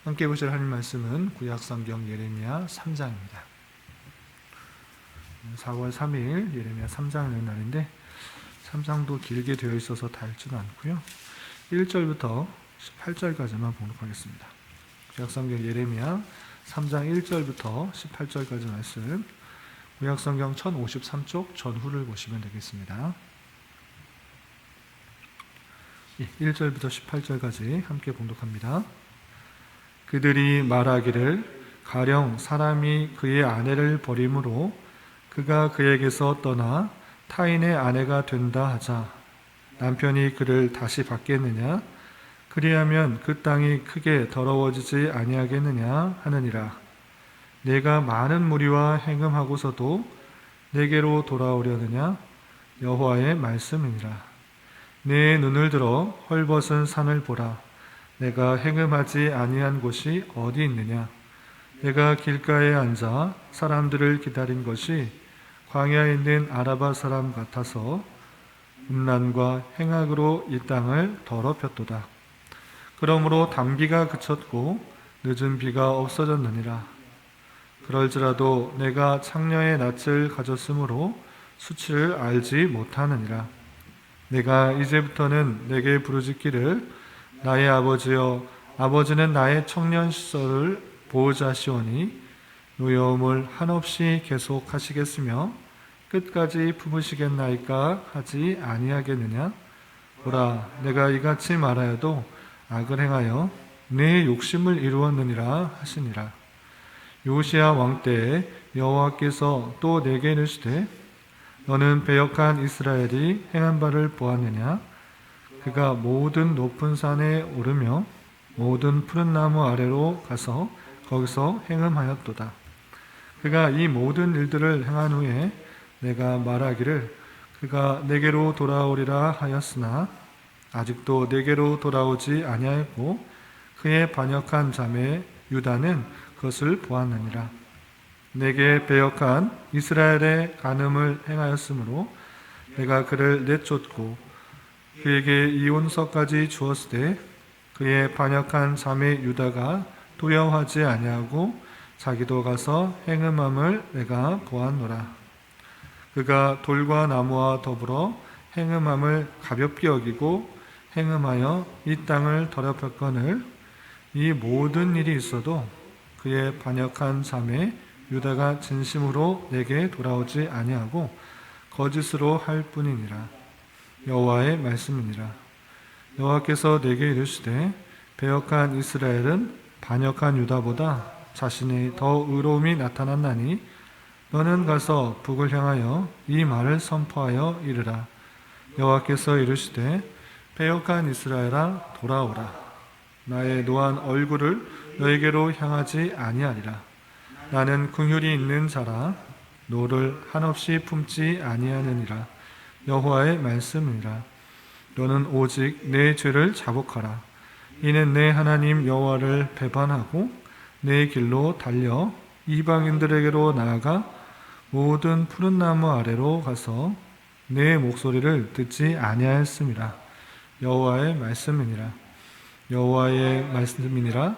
함께 보실 하나님 말씀은 구약성경 예레미야 3장입니다. 4월 3일 예레미야 3장을 읽는 날인데 3장도 길게 되어 있어서 다 읽지도 않고요. 1절부터 18절까지만 봉독하겠습니다. 구약성경 예레미야 3장 1절부터 18절까지 말씀, 구약성경 1053쪽 전후를 보시면 되겠습니다. 1절부터 18절까지 함께 봉독합니다. 그들이 말하기를 가령 사람이 그의 아내를 버림으로 그가 그에게서 떠나 타인의 아내가 된다 하자 남편이 그를 다시 받겠느냐? 그리하면 그 땅이 크게 더러워지지 아니하겠느냐 하느니라. 내가 많은 무리와 행음하고서도 내게로 돌아오려느냐? 여호와의 말씀이니라. 내 눈을 들어 헐벗은 산을 보라. 내가 행음하지 아니한 곳이 어디 있느냐? 내가 길가에 앉아 사람들을 기다린 것이 광야에 있는 아라바 사람 같아서 음란과 행악으로 이 땅을 더럽혔도다. 그러므로 단비가 그쳤고 늦은 비가 없어졌느니라. 그럴지라도 내가 창녀의 낯을 가졌으므로 수치를 알지 못하느니라. 내가 이제부터는 내게 부르짖기를 나의 아버지여, 아버지는 나의 청년 시절을 보호자시오니 노여움을 한없이 계속하시겠으며 끝까지 품으시겠나이까 하지 아니하겠느냐? 보라, 내가 이같이 말하여도 악을 행하여 내 욕심을 이루었느니라 하시니라. 요시야 왕 때에 여호와께서 또 내게 이르시되 너는 배역한 이스라엘이 행한 바를 보았느냐? 그가 모든 높은 산에 오르며 모든 푸른 나무 아래로 가서 거기서 행음하였도다. 그가 이 모든 일들을 행한 후에 내가 말하기를 그가 내게로 돌아오리라 하였으나 아직도 내게로 돌아오지 아니하였고 그의 반역한 자매 유다는 그것을 보았느니라. 내게 배역한 이스라엘의 간음을 행하였으므로 내가 그를 내쫓고 그에게 이혼서까지 주었을 때 그의 반역한 자매 유다가 두려워하지 아니하고 자기도 가서 행음함을 내가 보았노라. 그가 돌과 나무와 더불어 행음함을 가볍게 여기고 행음하여 이 땅을 더럽혔거늘 이 모든 일이 있어도 그의 반역한 자매 유다가 진심으로 내게 돌아오지 아니하고 거짓으로 할 뿐이니라. 여호와의 말씀이니라. 여호와께서 내게 이르시되 배역한 이스라엘은 반역한 유다보다 자신이 더 의로움이 나타났나니 너는 가서 북을 향하여 이 말을 선포하여 이르라. 여호와께서 이르시되 배역한 이스라엘아 돌아오라. 나의 노한 얼굴을 너에게로 향하지 아니하리라. 나는 긍휼이 있는 자라 노를 한없이 품지 아니하느니라. 여호와의 말씀이라. 너는 오직 내 죄를 자복하라. 이는 내 하나님 여호와를 배반하고 내 길로 달려 이방인들에게로 나아가 모든 푸른 나무 아래로 가서 내 목소리를 듣지 아니하였음이라. 여호와의 말씀이니라. 여호와의 말씀이니라.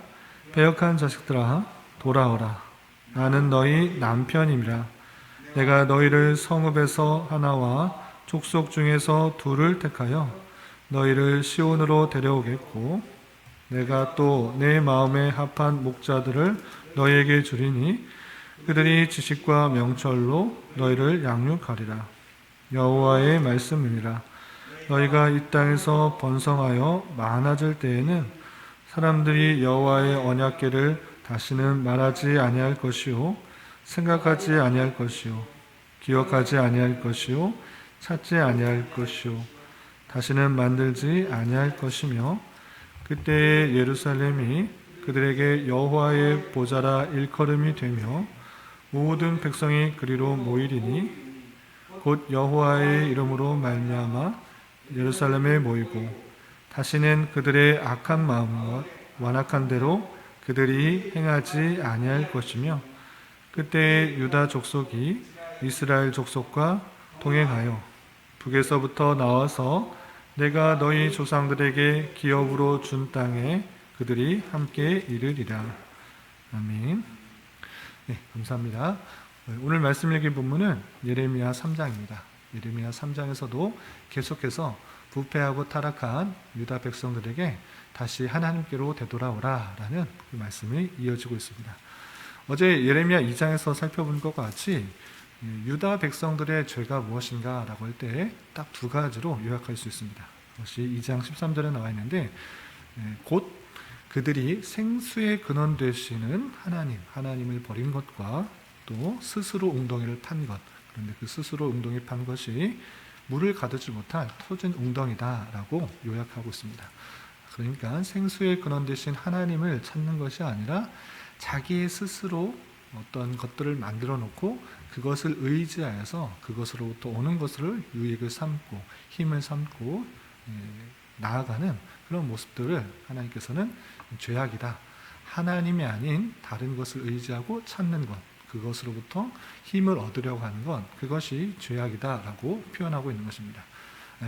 배역한 자식들아 돌아오라. 나는 너희 남편임이라. 내가 너희를 성읍에서 하나와 족속 중에서 둘을 택하여 너희를 시온으로 데려오겠고 내가 또 내 마음에 합한 목자들을 너희에게 주리니 그들이 지식과 명철로 너희를 양육하리라. 여호와의 말씀이니라. 너희가 이 땅에서 번성하여 많아질 때에는 사람들이 여호와의 언약궤를 다시는 말하지 아니할 것이요 생각하지 아니할 것이요 기억하지 아니할 것이요 찾지 아니할 것이요 다시는 만들지 아니할 것이며 그때의 예루살렘이 그들에게 여호와의 보좌라 일컬음이 되며 모든 백성이 그리로 모이리니 곧 여호와의 이름으로 말미암아 예루살렘에 모이고 다시는 그들의 악한 마음과 완악한 대로 그들이 행하지 아니할 것이며 그때의 유다 족속이 이스라엘 족속과 동행하여 북에서부터 나와서 내가 너희 조상들에게 기업으로 준 땅에 그들이 함께 이르리라. 아멘. 네, 감사합니다. 오늘 말씀 읽은 본문은 예레미야 3장입니다. 예레미야 3장에서도 계속해서 부패하고 타락한 유다 백성들에게 다시 하나님께로 되돌아오라 라는 그 말씀이 이어지고 있습니다. 어제 예레미야 2장에서 살펴본 것과 같이 유다 백성들의 죄가 무엇인가 라고 할 때 딱 두 가지로 요약할 수 있습니다. 그것이 2장 13절에 나와 있는데, 곧 그들이 생수의 근원 되시는 하나님을 버린 것과 또 스스로 웅덩이를 판 것, 그런데 그 스스로 웅덩이 판 것이 물을 가두지 못할 터진 웅덩이다 라고 요약하고 있습니다. 그러니까 생수의 근원 되신 하나님을 찾는 것이 아니라 자기 스스로 어떤 것들을 만들어 놓고 그것을 의지하여서 그것으로부터 오는 것을 유익을 삼고 힘을 삼고 나아가는 그런 모습들을 하나님께서는 죄악이다, 하나님이 아닌 다른 것을 의지하고 찾는 것, 그것으로부터 힘을 얻으려고 하는 것, 그것이 죄악이다 라고 표현하고 있는 것입니다.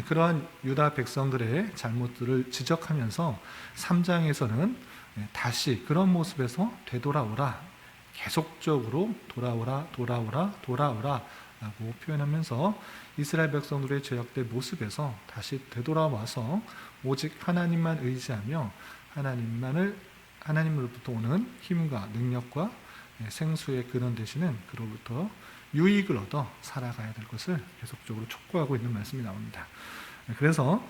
그러한 유다 백성들의 잘못들을 지적하면서 3장에서는 다시 그런 모습에서 되돌아오라, 계속적으로 돌아오라 라고 표현하면서 이스라엘 백성들의 죄악된 모습에서 다시 되돌아와서 오직 하나님만 의지하며 하나님으로부터 오는 힘과 능력과 생수의 근원 되시는 그로부터 유익을 얻어 살아가야 될 것을 계속적으로 촉구하고 있는 말씀이 나옵니다. 그래서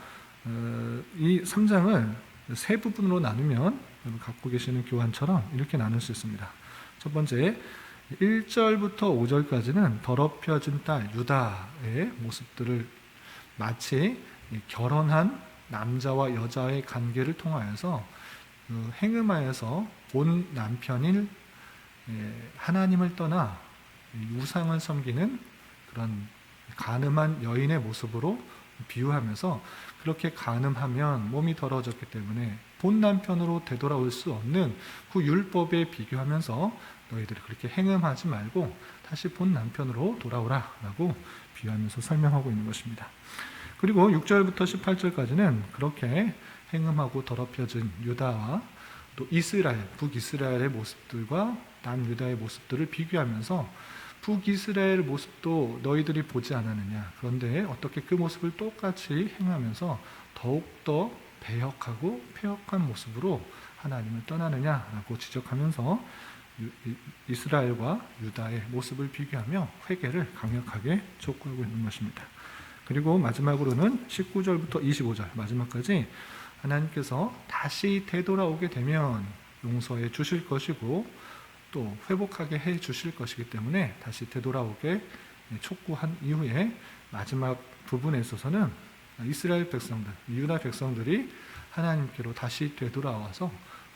이 3장을 세 부분으로 나누면 갖고 계시는 교환처럼 이렇게 나눌 수 있습니다. 첫 번째, 1절부터 5절까지는 더럽혀진 딸 유다의 모습들을 마치 결혼한 남자와 여자의 관계를 통하여서 행음하여서 본 남편인 하나님을 떠나 우상을 섬기는 그런 간음한 여인의 모습으로 비유하면서, 그렇게 간음하면 몸이 더러워졌기 때문에 본 남편으로 되돌아올 수 없는 그 율법에 비교하면서 너희들이 그렇게 행음하지 말고 다시 본 남편으로 돌아오라 라고 비유하면서 설명하고 있는 것입니다. 그리고 6절부터 18절까지는 그렇게 행음하고 더럽혀진 유다와 또 이스라엘, 북이스라엘의 모습들과 남유다의 모습들을 비교하면서 북이스라엘 모습도 너희들이 보지 않았느냐, 그런데 어떻게 그 모습을 똑같이 행하면서 더욱더 배역하고 폐역한 모습으로 하나님을 떠나느냐라고 지적하면서 이스라엘과 유다의 모습을 비교하며 회개를 강력하게 촉구하고 있는 것입니다. 그리고 마지막으로는 19절부터 25절 마지막까지 하나님께서 다시 되돌아오게 되면 용서해 주실 것이고 또 회복하게 해 주실 것이기 때문에 다시 되돌아오게 촉구한 이후에 마지막 부분에 있어서는 이스라엘 백성들, 유다 백성들이 하나님께로 다시 되돌아와서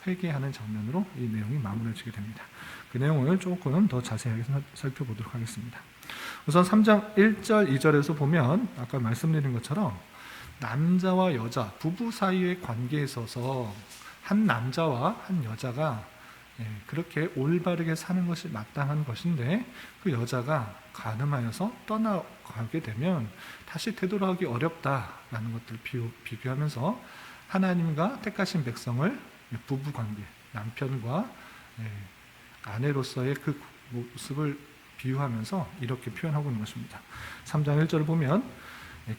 회개하는 장면으로 이 내용이 마무리지게 됩니다. 그 내용을 조금 더 자세하게 살펴보도록 하겠습니다. 우선 3장 1절, 2절에서 보면 아까 말씀드린 것처럼 남자와 여자, 부부 사이의 관계에 있어서 한 남자와 한 여자가 그렇게 올바르게 사는 것이 마땅한 것인데 그 여자가 간음하여서 떠나가게 되면 다시 되돌아오기 어렵다라는 것들을 비교하면서 하나님과 택하신 백성을 부부관계, 남편과 아내로서의 그 모습을 비유하면서 이렇게 표현하고 있는 것입니다. 3장 1절을 보면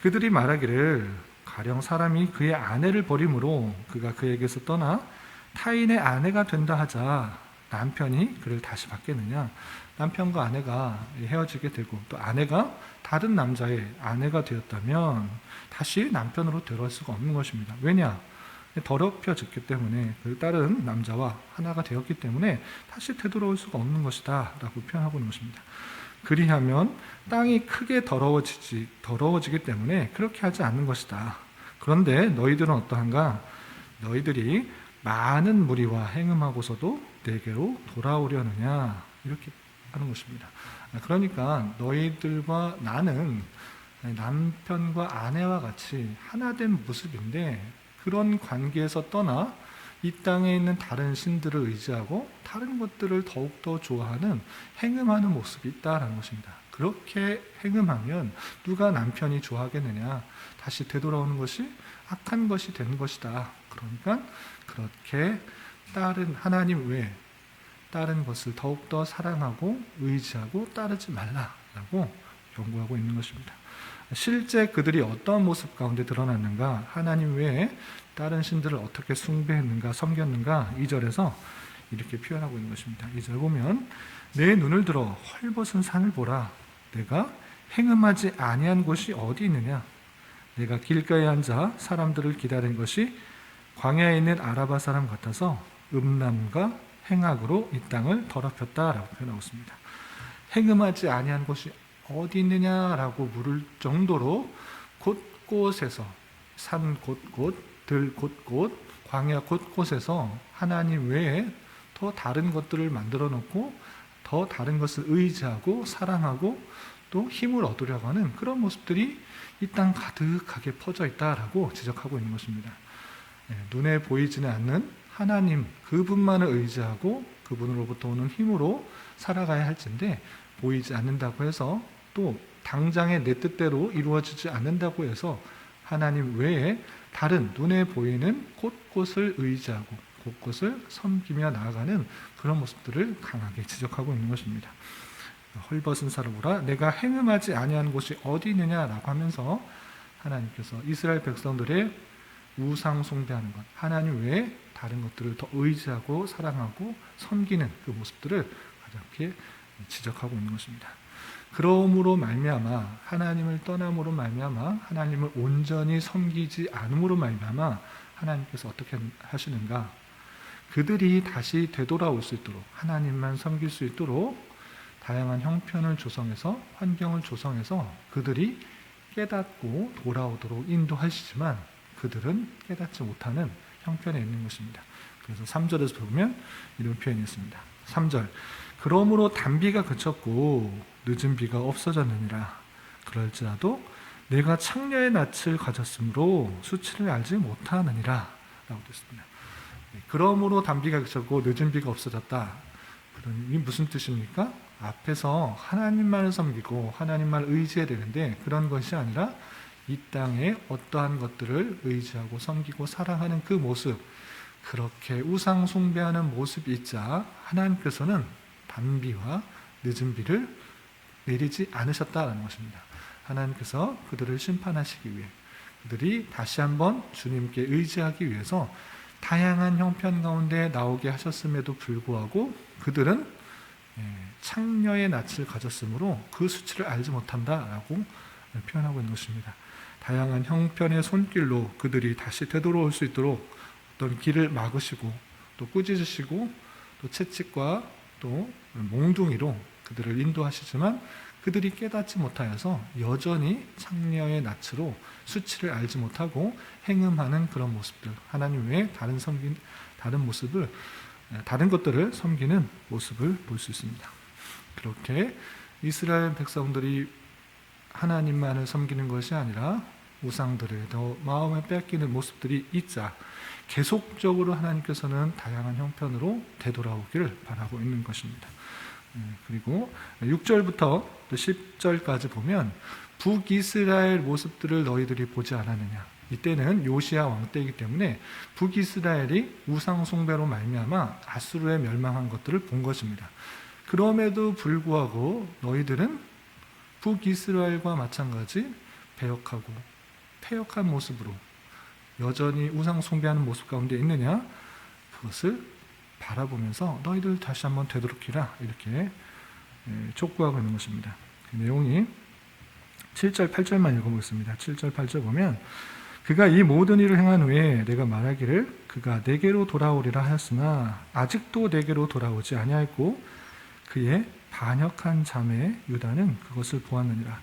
그들이 말하기를 가령 사람이 그의 아내를 버림으로 그가 그에게서 떠나 타인의 아내가 된다 하자 남편이 그를 다시 받겠느냐. 남편과 아내가 헤어지게 되고 또 아내가 다른 남자의 아내가 되었다면 다시 남편으로 되돌아올 수가 없는 것입니다. 왜냐? 더럽혀졌기 때문에 그 다른 남자와 하나가 되었기 때문에 다시 되돌아올 수가 없는 것이다 라고 표현하고 있는 것입니다. 그리하면 땅이 크게 더러워지기 때문에 그렇게 하지 않는 것이다. 그런데 너희들은 어떠한가? 너희들이 많은 무리와 행음하고서도 내게로 돌아오려느냐, 이렇게 하는 것입니다. 그러니까 너희들과 나는 남편과 아내와 같이 하나된 모습인데 그런 관계에서 떠나 이 땅에 있는 다른 신들을 의지하고 다른 것들을 더욱더 좋아하는 행음하는 모습이 있다라는 것입니다. 그렇게 행음하면 누가 남편이 좋아하겠느냐, 다시 되돌아오는 것이 악한 것이 되는 것이다. 그러니까 그렇게 다른 하나님 외에 다른 것을 더욱더 사랑하고 의지하고 따르지 말라라고 경고하고 있는 것입니다. 실제 그들이 어떤 모습 가운데 드러났는가, 하나님 외에 다른 신들을 어떻게 숭배했는가, 섬겼는가, 2절에서 이렇게 표현하고 있는 것입니다. 2절 보면 내 눈을 들어 헐벗은 산을 보라. 내가 행음하지 아니한 곳이 어디 있느냐. 내가 길가에 앉아 사람들을 기다린 것이 광야에 있는 아라바 사람 같아서 음란과 행악으로 이 땅을 더럽혔다라고 표현하고 있습니다. 행음하지 아니한 곳이 어디 있느냐라고 물을 정도로 곳곳에서 산 곳곳, 들 곳곳, 광야 곳곳에서 하나님 외에 더 다른 것들을 만들어 놓고 더 다른 것을 의지하고 사랑하고 또 힘을 얻으려고 하는 그런 모습들이 이 땅 가득하게 퍼져 있다라고 지적하고 있는 것입니다. 눈에 보이지는 않는 하나님 그분만을 의지하고 그분으로부터 오는 힘으로 살아가야 할진데 보이지 않는다고 해서 또 당장의 내 뜻대로 이루어지지 않는다고 해서 하나님 외에 다른 눈에 보이는 곳곳을 의지하고 곳곳을 섬기며 나아가는 그런 모습들을 강하게 지적하고 있는 것입니다. 헐벗은 산을 보라. 내가 행음하지 아니한 곳이 어디 있느냐라고 하면서 하나님께서 이스라엘 백성들의 우상 숭배하는 것, 하나님 외에 다른 것들을 더 의지하고 사랑하고 섬기는 그 모습들을 가볍게 지적하고 있는 것입니다. 그러므로 말미암아 하나님을 떠남으로 말미암아 하나님을 온전히 섬기지 않음으로 말미암아 하나님께서 어떻게 하시는가? 그들이 다시 되돌아올 수 있도록 하나님만 섬길 수 있도록 다양한 형편을 조성해서 환경을 조성해서 그들이 깨닫고 돌아오도록 인도하시지만 그들은 깨닫지 못하는 형편에 있는 것입니다. 그래서 3절에서 보면 이런 표현이 있습니다. 3절 그러므로 단비가 그쳤고 늦은 비가 없어졌느니라. 그럴지라도 내가 창녀의 낯을 가졌으므로 수치를 알지 못하느니라 라고 됐습니다. 그러므로 단비가 그쳤고 늦은 비가 없어졌다. 이게 무슨 뜻입니까? 앞에서 하나님만을 섬기고 하나님만을 의지해야 되는데 그런 것이 아니라 이 땅에 어떠한 것들을 의지하고 섬기고 사랑하는 그 모습, 그렇게 우상 숭배하는 모습이 있자 하나님께서는 단비와 늦은 비를 내리지 않으셨다는 것입니다. 하나님께서 그들을 심판하시기 위해 그들이 다시 한번 주님께 의지하기 위해서 다양한 형편 가운데 나오게 하셨음에도 불구하고 그들은 창녀의 낯을 가졌으므로 그 수치를 알지 못한다라고 표현하고 있는 것입니다. 다양한 형편의 손길로 그들이 다시 되돌아올 수 있도록 어떤 길을 막으시고 또 꾸짖으시고 또 채찍과 또 몽둥이로 그들을 인도하시지만 그들이 깨닫지 못하여서 여전히 창녀의 낯으로 수치를 알지 못하고 행음하는 그런 모습들, 하나님 외에 다른 모습을, 다른 것들을 섬기는 모습을 볼 수 있습니다. 그렇게 이스라엘 백성들이 하나님만을 섬기는 것이 아니라 우상들을 더 마음에 뺏기는 모습들이 있자 계속적으로 하나님께서는 다양한 형편으로 되돌아오기를 바라고 있는 것입니다. 그리고 6절부터 10절까지 보면 북이스라엘 모습들을 너희들이 보지 않았느냐. 이때는 요시야 왕 때이기 때문에 북이스라엘이 우상 숭배로 말미암아 아수르에 멸망한 것들을 본 것입니다. 그럼에도 불구하고 너희들은 북이스라엘과 마찬가지 배역하고 패역한 모습으로 여전히 우상 숭배하는 모습 가운데 있느냐, 그것을 바라보면서 너희들 다시 한번 되돌이키라 이렇게 촉구하고 있는 것입니다. 그 내용이 7절 8절만 읽어보겠습니다. 7절 8절 보면 그가 이 모든 일을 행한 후에 내가 말하기를 그가 내게로 돌아오리라 하였으나 아직도 내게로 돌아오지 아니하였고 그의 반역한 자매 유다는 그것을 보았느니라.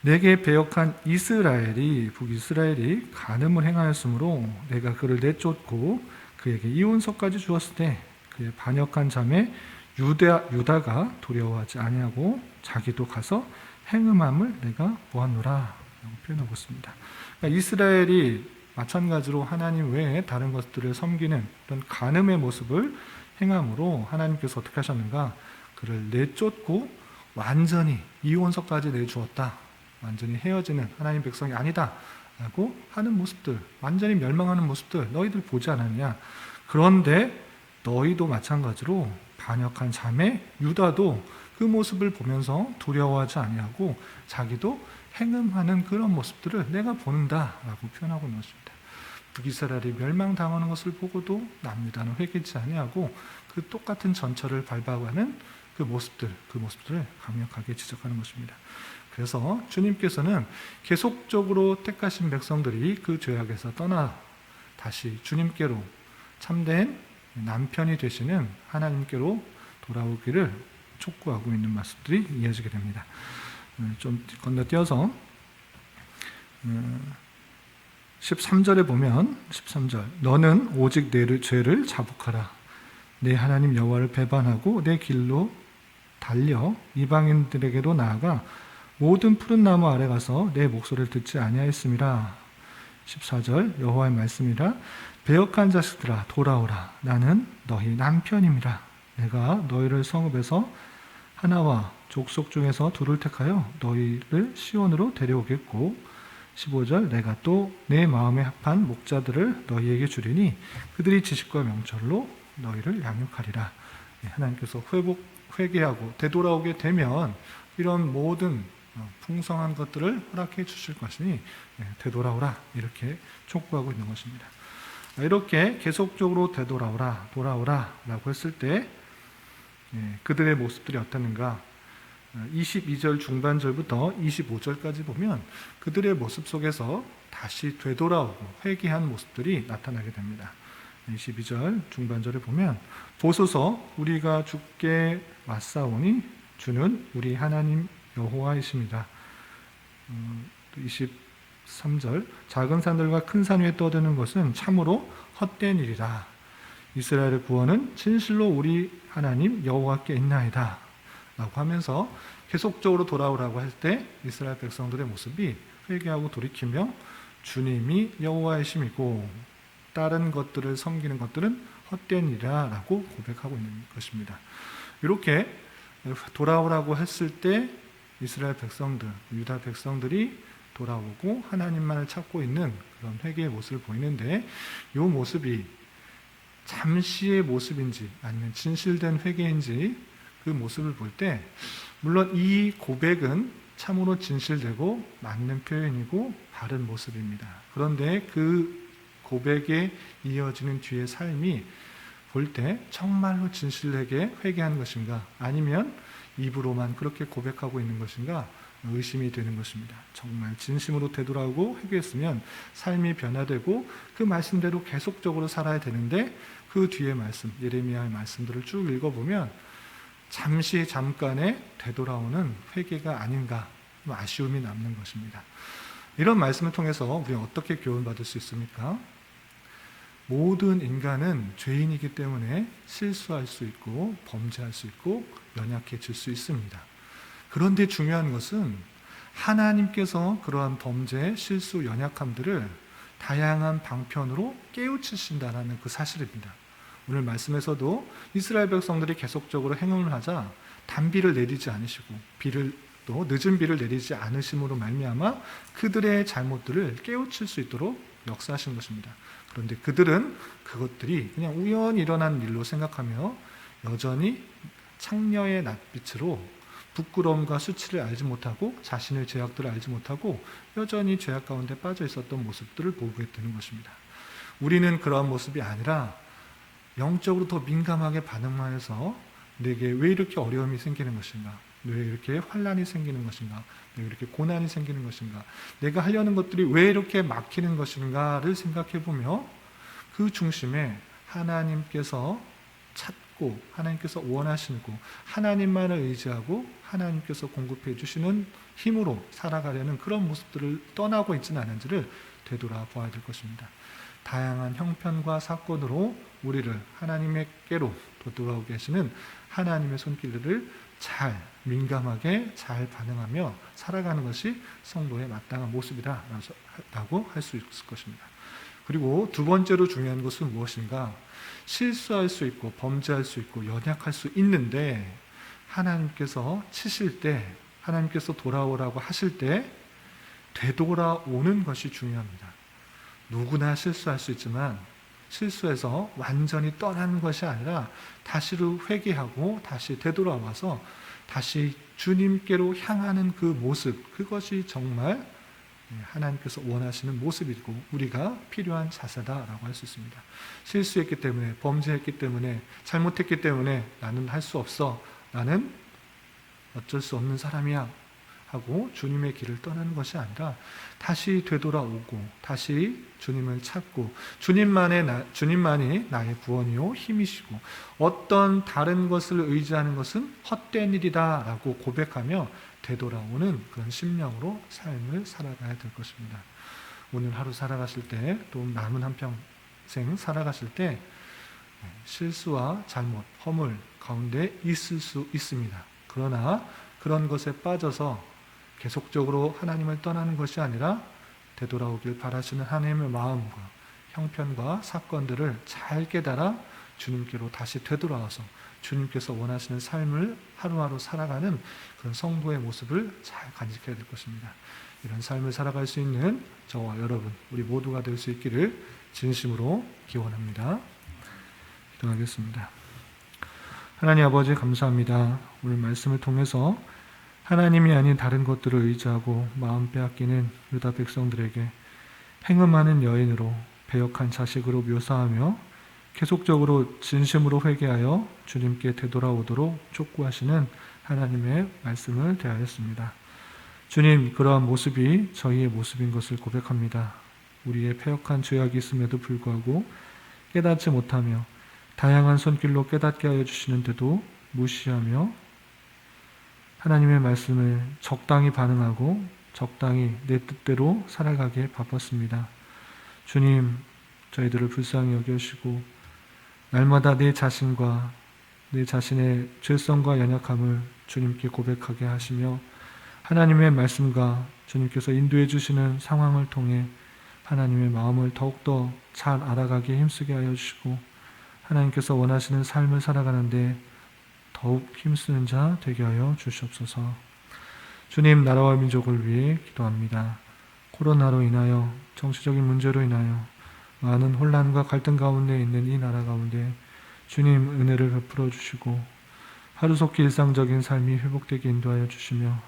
내게 배역한 이스라엘이 북이스라엘이 간음을 행하였으므로 내가 그를 내쫓고 그에게 이혼서까지 주었을 때 그의 반역한 자매 유다가 두려워하지 아니하고 자기도 가서 행음함을 내가 보았노라 라고 표현하고 있습니다. 그러니까 이스라엘이 마찬가지로 하나님 외에 다른 것들을 섬기는 그런 간음의 모습을 행함으로 하나님께서 어떻게 하셨는가? 그를 내쫓고 완전히 이혼서까지 내주었다. 완전히 헤어지는 하나님 백성이 아니다 라고 하는 모습들, 완전히 멸망하는 모습들 너희들 보지 않았냐. 그런데 너희도 마찬가지로 반역한 자매 유다도 그 모습을 보면서 두려워하지 아니하고 자기도 행음하는 그런 모습들을 내가 본다라고 표현하고 있는 것입니다. 북이스라엘이 멸망당하는 것을 보고도 남유다는 회개치 아니하고 그 똑같은 전철을 밟아가는 그 모습들을 강력하게 지적하는 것입니다. 그래서 주님께서는 계속적으로 택하신 백성들이 그 죄악에서 떠나 다시 주님께로 참된 남편이 되시는 하나님께로 돌아오기를 촉구하고 있는 말씀들이 이어지게 됩니다. 좀 건너뛰어서 13절에 보면 13절 너는 오직 내 죄를 자복하라. 내 하나님 여호와를 배반하고 내 길로 달려 이방인들에게로 나아가 모든 푸른 나무 아래 가서 내 목소리를 듣지 아니하였음이라. 14절 여호와의 말씀이라. 배역한 자식들아 돌아오라. 나는 너희 남편임이라. 내가 너희를 성읍에서 하나와 족속 중에서 둘을 택하여 너희를 시온으로 데려오겠고 15절 내가 또 내 마음에 합한 목자들을 너희에게 주리니 그들이 지식과 명철로 너희를 양육하리라. 하나님께서 회개하고 되돌아오게 되면 이런 모든 풍성한 것들을 허락해 주실 것이니 되돌아오라 이렇게 촉구하고 있는 것입니다. 이렇게 계속적으로 돌아오라 라고 했을 때 그들의 모습들이 어땠는가? 22절 중반절부터 25절까지 보면 그들의 모습 속에서 다시 되돌아오고 회개한 모습들이 나타나게 됩니다. 22절 중반절에 보면 보소서 우리가 주께 맞사오니 주는 우리 하나님 여호와이십니다. 23절 작은 산들과 큰 산 위에 떠드는 것은 참으로 헛된 일이라. 이스라엘의 구원은 진실로 우리 하나님 여호와께 있나이다 라고 하면서 계속적으로 돌아오라고 할 때 이스라엘 백성들의 모습이 회개하고 돌이키며 주님이 여호와이심이고 다른 것들을 섬기는 것들은 헛된 일이라 라고 고백하고 있는 것입니다. 이렇게 돌아오라고 했을 때 이스라엘 백성들, 유다 백성들이 돌아오고 하나님만을 찾고 있는 그런 회개의 모습을 보이는데 이 모습이 잠시의 모습인지 아니면 진실된 회개인지 그 모습을 볼 때 물론 이 고백은 참으로 진실되고 맞는 표현이고 바른 모습입니다. 그런데 그 고백에 이어지는 뒤의 삶이 볼 때 정말로 진실되게 회개하는 것인가 아니면 입으로만 그렇게 고백하고 있는 것인가 의심이 되는 것입니다. 정말 진심으로 되돌아오고 회개했으면 삶이 변화되고 그 말씀대로 계속적으로 살아야 되는데 그 뒤에 말씀, 예레미야의 말씀들을 쭉 읽어보면 잠깐의 되돌아오는 회개가 아닌가 아쉬움이 남는 것입니다. 이런 말씀을 통해서 우리가 어떻게 교훈받을 수 있습니까? 모든 인간은 죄인이기 때문에 실수할 수 있고 범죄할 수 있고 연약해질 수 있습니다. 그런데 중요한 것은 하나님께서 그러한 범죄, 실수, 연약함들을 다양한 방편으로 깨우치신다는 그 사실입니다. 오늘 말씀에서도 이스라엘 백성들이 계속적으로 행음을 하자 단비를 내리지 않으시고 또 늦은 비를 내리지 않으심으로 말미암아 그들의 잘못들을 깨우칠 수 있도록 역사하신 것입니다. 그런데 그들은 그것들이 그냥 우연히 일어난 일로 생각하며 여전히 창녀의 낯빛으로 부끄러움과 수치를 알지 못하고 자신의 죄악들을 알지 못하고 여전히 죄악 가운데 빠져 있었던 모습들을 보게 되는 것입니다. 우리는 그러한 모습이 아니라 영적으로 더 민감하게 반응하여서 내게 왜 이렇게 어려움이 생기는 것인가? 왜 이렇게 환난이 생기는 것인가? 왜 이렇게 고난이 생기는 것인가? 내가 하려는 것들이 왜 이렇게 막히는 것인가를 생각해보며 그 중심에 하나님께서 찾고 하나님께서 원하시고 하나님만을 의지하고 하나님께서 공급해 주시는 힘으로 살아가려는 그런 모습들을 떠나고 있지는 않은지를 되돌아보아야 될 것입니다. 다양한 형편과 사건으로 우리를 하나님께로 돌아오게 하시는 하나님의 손길을 민감하게 잘 반응하며 살아가는 것이 성도의 마땅한 모습이라고 할 수 있을 것입니다. 그리고 두 번째로 중요한 것은 무엇인가? 실수할 수 있고 범죄할 수 있고 연약할 수 있는데 하나님께서 치실 때, 하나님께서 돌아오라고 하실 때 되돌아오는 것이 중요합니다. 누구나 실수할 수 있지만 실수해서 완전히 떠나는 것이 아니라 다시로 회개하고 다시 되돌아와서 다시 주님께로 향하는 그 모습, 그것이 정말 하나님께서 원하시는 모습이고 우리가 필요한 자세다라고 할 수 있습니다. 실수했기 때문에, 범죄했기 때문에, 잘못했기 때문에 나는 할 수 없어, 나는 어쩔 수 없는 사람이야 하고 주님의 길을 떠나는 것이 아니라 다시 되돌아오고 다시 주님을 찾고 주님만이 나의 구원이요 힘이시고 어떤 다른 것을 의지하는 것은 헛된 일이다 라고 고백하며 되돌아오는 그런 심령으로 삶을 살아가야 될 것입니다. 오늘 하루 살아가실 때, 또 남은 한평생 살아가실 때 실수와 잘못, 허물 가운데 있을 수 있습니다. 그러나 그런 것에 빠져서 계속적으로 하나님을 떠나는 것이 아니라 되돌아오길 바라시는 하나님의 마음과 형편과 사건들을 잘 깨달아 주님께로 다시 되돌아와서 주님께서 원하시는 삶을 하루하루 살아가는 그런 성도의 모습을 잘 간직해야 될 것입니다. 이런 삶을 살아갈 수 있는 저와 여러분, 우리 모두가 될 수 있기를 진심으로 기원합니다. 기도하겠습니다. 하나님 아버지 감사합니다. 오늘 말씀을 통해서 하나님이 아닌 다른 것들을 의지하고 마음 빼앗기는 유다 백성들에게 행음하는 여인으로 배역한 자식으로 묘사하며 계속적으로 진심으로 회개하여 주님께 되돌아오도록 촉구하시는 하나님의 말씀을 대하였습니다. 주님, 그러한 모습이 저희의 모습인 것을 고백합니다. 우리의 패역한 죄악이 있음에도 불구하고 깨닫지 못하며 다양한 손길로 깨닫게 하여 주시는데도 무시하며 하나님의 말씀을 적당히 반응하고 적당히 내 뜻대로 살아가기에 바빴습니다. 주님, 저희들을 불쌍히 여겨주시고 날마다 내 자신과 내 자신의 죄성과 연약함을 주님께 고백하게 하시며 하나님의 말씀과 주님께서 인도해 주시는 상황을 통해 하나님의 마음을 더욱더 잘 알아가기에 힘쓰게 하여 주시고 하나님께서 원하시는 삶을 살아가는데 더욱 힘쓰는 자 되게 하여 주시옵소서. 주님, 나라와 민족을 위해 기도합니다. 코로나로 인하여, 정치적인 문제로 인하여 많은 혼란과 갈등 가운데 있는 이 나라 가운데 주님 은혜를 베풀어 주시고 하루속히 일상적인 삶이 회복되게 인도하여 주시며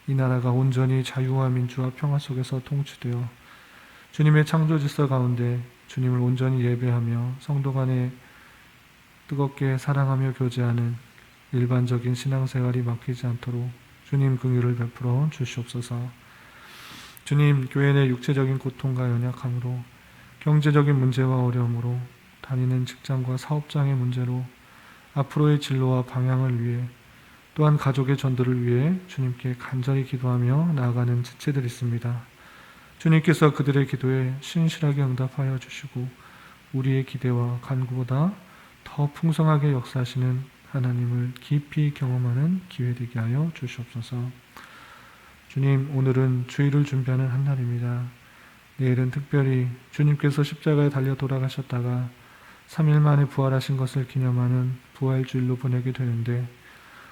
이 나라가 온전히 자유와 민주와 평화 속에서 통치되어 주님의 창조 질서 가운데 주님을 온전히 예배하며 성도 간에 뜨겁게 사랑하며 교제하는 일반적인 신앙생활이 막히지 않도록 주님 긍휼을 베풀어 주시옵소서. 주님, 교회 내 육체적인 고통과 연약함으로 경제적인 문제와 어려움으로 다니는 직장과 사업장의 문제로 앞으로의 진로와 방향을 위해 또한 가족의 전도를 위해 주님께 간절히 기도하며 나아가는 지체들이 있습니다. 주님께서 그들의 기도에 신실하게 응답하여 주시고 우리의 기대와 간구보다 더 풍성하게 역사하시는 하나님을 깊이 경험하는 기회 되게 하여 주시옵소서. 주님, 오늘은 주일을 준비하는 한 날입니다. 내일은 특별히 주님께서 십자가에 달려 돌아가셨다가 3일 만에 부활하신 것을 기념하는 부활주일로 보내게 되는데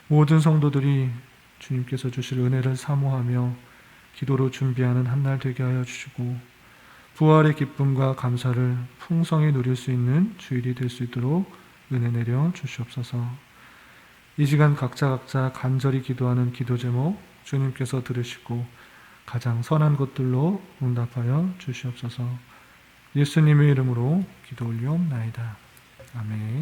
모든 성도들이 주님께서 주실 은혜를 사모하며 기도로 준비하는 한 날 되게 하여 주시고 부활의 기쁨과 감사를 풍성히 누릴 수 있는 주일이 될 수 있도록 은혜 내려 주시옵소서. 이 시간 각자 간절히 기도하는 기도 제목 주님께서 들으시고 가장 선한 것들로 응답하여 주시옵소서. 예수님의 이름으로 기도 올리옵나이다. 아멘.